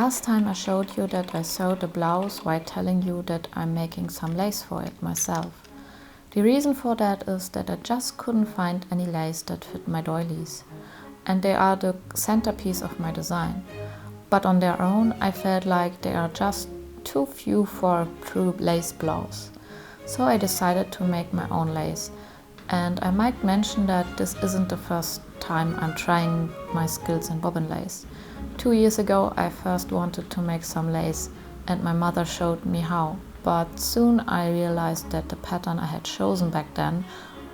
last time I showed you that I sewed a blouse while telling you that I'm making some lace for it myself. The reason for that is that I just couldn't find any lace that fit my doilies, and they are the centerpiece of my design. But on their own, I felt like they are just too few for a true lace blouse. So I decided to make my own lace. And I might mention that this isn't the first time I'm trying my skills in bobbin lace. 2 years ago, I first wanted to make some lace, and my mother showed me how. But soon I realized that the pattern I had chosen back then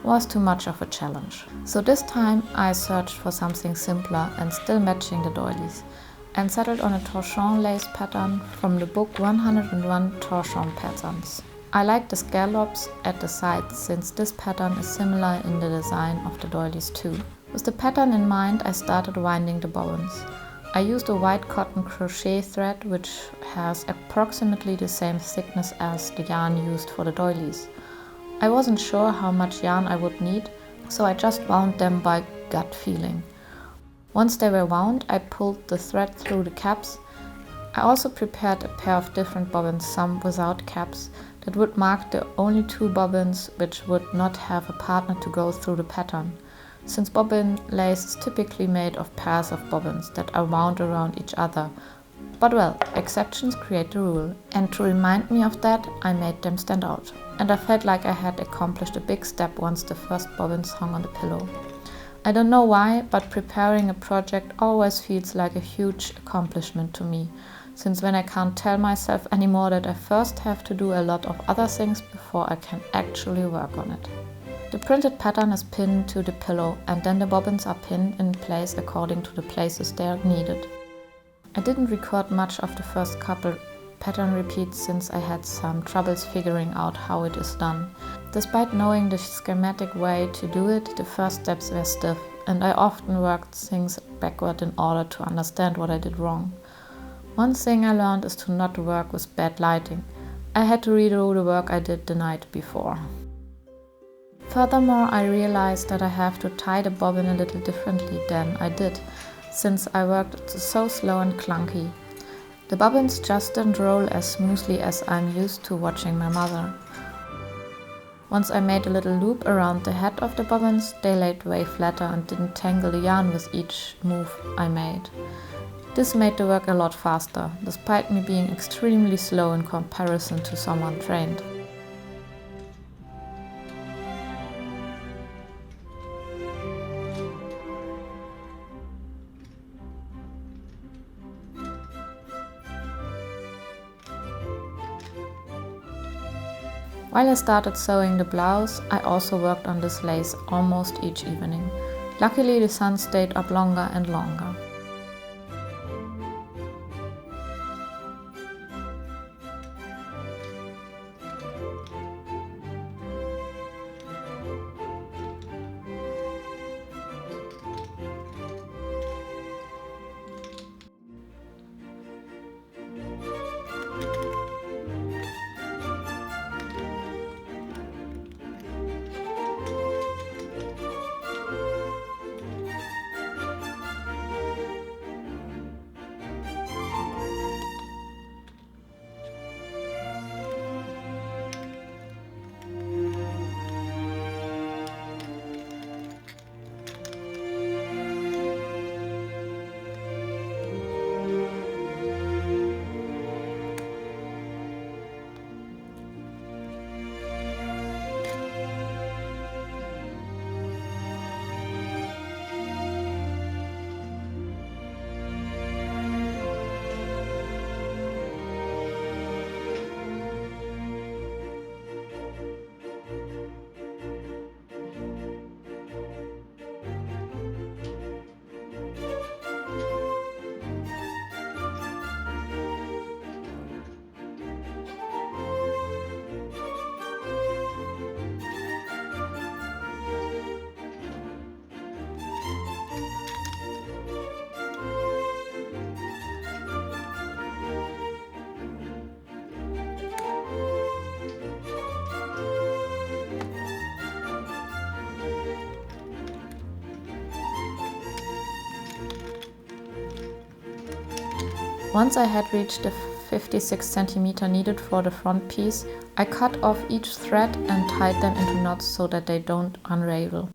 was too much of a challenge. So this time I searched for something simpler and still matching the doilies, and settled on a torchon lace pattern from the book 101 Torchon Patterns. I like the scallops at the sides since this pattern is similar in the design of the doilies too. With the pattern in mind, I started winding the bobbins. I used a white cotton crochet thread which has approximately the same thickness as the yarn used for the doilies. I wasn't sure how much yarn I would need, so I just wound them by gut feeling. Once they were wound, I pulled the thread through the caps. I also prepared a pair of different bobbins, some without caps, that would mark the only 2 bobbins which would not have a partner to go through the pattern, since bobbin lace is typically made of pairs of bobbins that are wound around each other. But well, exceptions create the rule, and to remind me of that, I made them stand out. And I felt like I had accomplished a big step once the first bobbins hung on the pillow. I don't know why, but preparing a project always feels like a huge accomplishment to me, since when I can't tell myself anymore that I first have to do a lot of other things before I can actually work on it. The printed pattern is pinned to the pillow, and then the bobbins are pinned in place according to the places they are needed. I didn't record much of the first couple pattern repeats since I had some troubles figuring out how it is done. Despite knowing the schematic way to do it, the first steps were stiff, and I often worked things backward in order to understand what I did wrong. One thing I learned is to not work with bad lighting. I had to redo the work I did the night before. Furthermore, I realized that I have to tie the bobbin a little differently than I did, since I worked so slow and clunky. The bobbins just didn't roll as smoothly as I'm used to watching my mother. Once I made a little loop around the head of the bobbins, they laid way flatter and didn't tangle the yarn with each move I made. This made the work a lot faster, despite me being extremely slow in comparison to someone trained. While I started sewing the blouse, I also worked on this lace almost each evening. Luckily, the sun stayed up longer and longer. Once I had reached the 56 cm needed for the front piece, I cut off each thread and tied them into knots so that they don't unravel.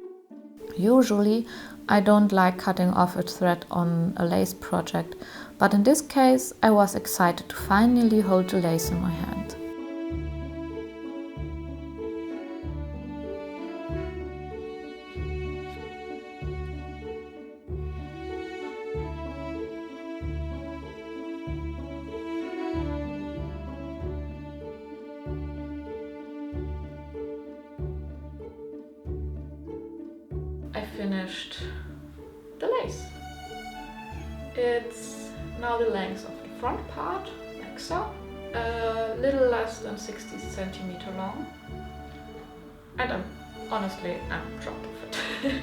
Usually, I don't like cutting off a thread on a lace project, but in this case I was excited to finally hold the lace in my hand. I finished the lace. It's now the length of the front part, like so, a little less than 60 cm long, and I'm proud of it.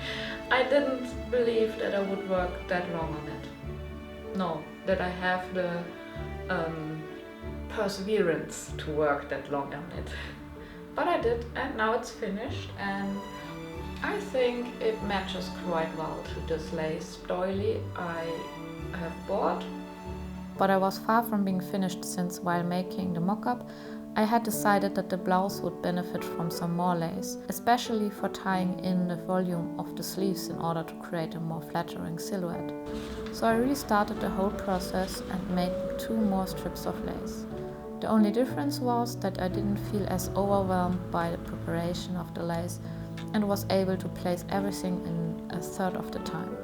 I didn't believe that I would work that long on it. No, that I have the perseverance to work that long on it. But I did, and now it's finished, and I think it matches quite well to this lace doily I have bought. But I was far from being finished, since while making the mock-up, I had decided that the blouse would benefit from some more lace, especially for tying in the volume of the sleeves in order to create a more flattering silhouette. So I restarted the whole process and made 2 more strips of lace. The only difference was that I didn't feel as overwhelmed by the preparation of the lace and was able to place everything in a third of the time.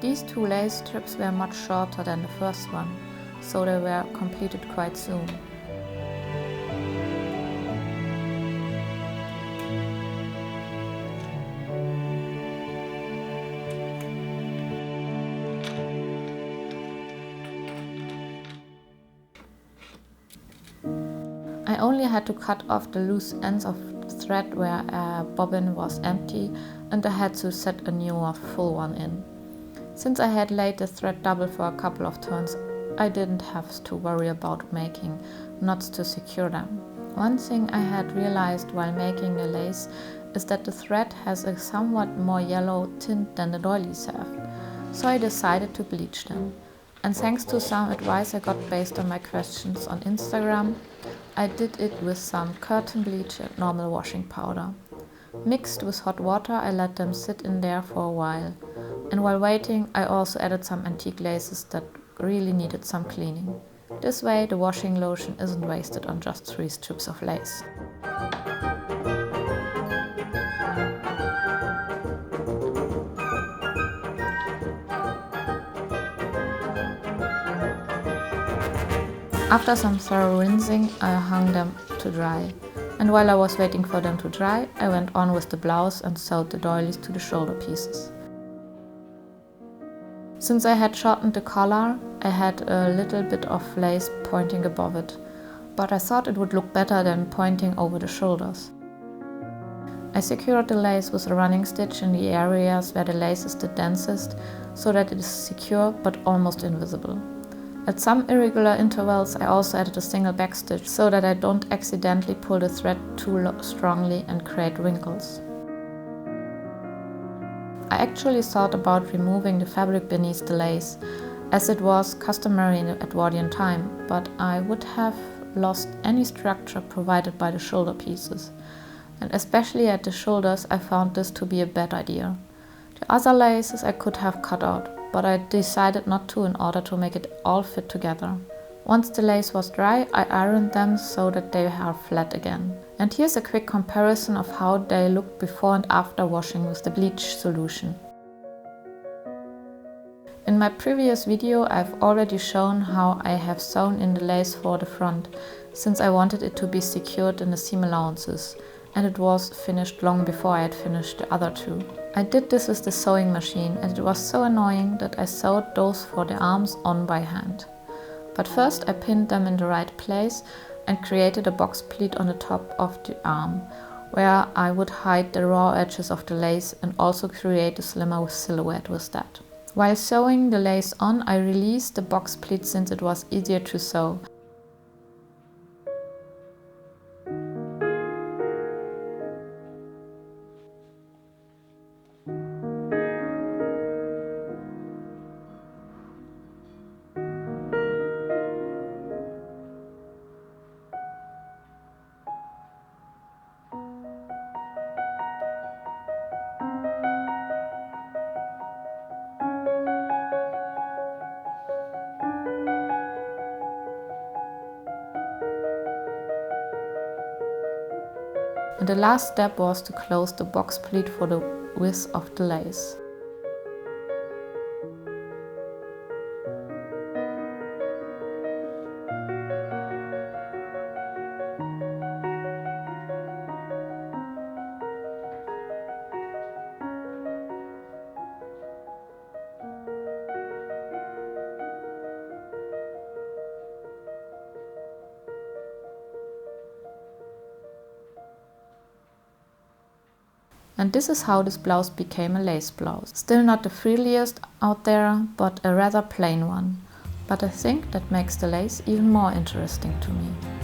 These 2 lace strips were much shorter than the first one, so they were completed quite soon. I only had to cut off the loose ends of thread where a bobbin was empty, and I had to set a new full one in. Since I had laid the thread double for a couple of turns, I didn't have to worry about making knots to secure them. One thing I had realized while making the lace is that the thread has a somewhat more yellow tint than the doilies have, so I decided to bleach them. And thanks to some advice I got based on my questions on Instagram, I did it with some curtain bleach and normal washing powder. Mixed with hot water, I let them sit in there for a while. And while waiting, I also added some antique laces that really needed some cleaning. This way, the washing lotion isn't wasted on just 3 strips of lace. After some thorough rinsing, I hung them to dry. And while I was waiting for them to dry, I went on with the blouse and sewed the doilies to the shoulder pieces. Since I had shortened the collar, I had a little bit of lace pointing above it, but I thought it would look better than pointing over the shoulders. I secured the lace with a running stitch in the areas where the lace is the densest, so that it is secure but almost invisible. At some irregular intervals, I also added a single backstitch so that I don't accidentally pull the thread too strongly and create wrinkles. I actually thought about removing the fabric beneath the lace, as it was customary in Edwardian time, but I would have lost any structure provided by the shoulder pieces. And especially at the shoulders, I found this to be a bad idea. The other laces I could have cut out, but I decided not to in order to make it all fit together. Once the lace was dry, I ironed them so that they are flat again. And here's a quick comparison of how they looked before and after washing with the bleach solution. In my previous video, I've already shown how I have sewn in the lace for the front, since I wanted it to be secured in the seam allowances, and it was finished long before I had finished the other two. I did this with the sewing machine, and it was so annoying that I sewed those for the arms on by hand. But first I pinned them in the right place and created a box pleat on the top of the arm, where I would hide the raw edges of the lace and also create a slimmer silhouette with that. While sewing the lace on, I released the box pleat since it was easier to sew. And the last step was to close the box pleat for the width of the lace. And this is how this blouse became a lace blouse. Still not the frilliest out there, but a rather plain one. But I think that makes the lace even more interesting to me.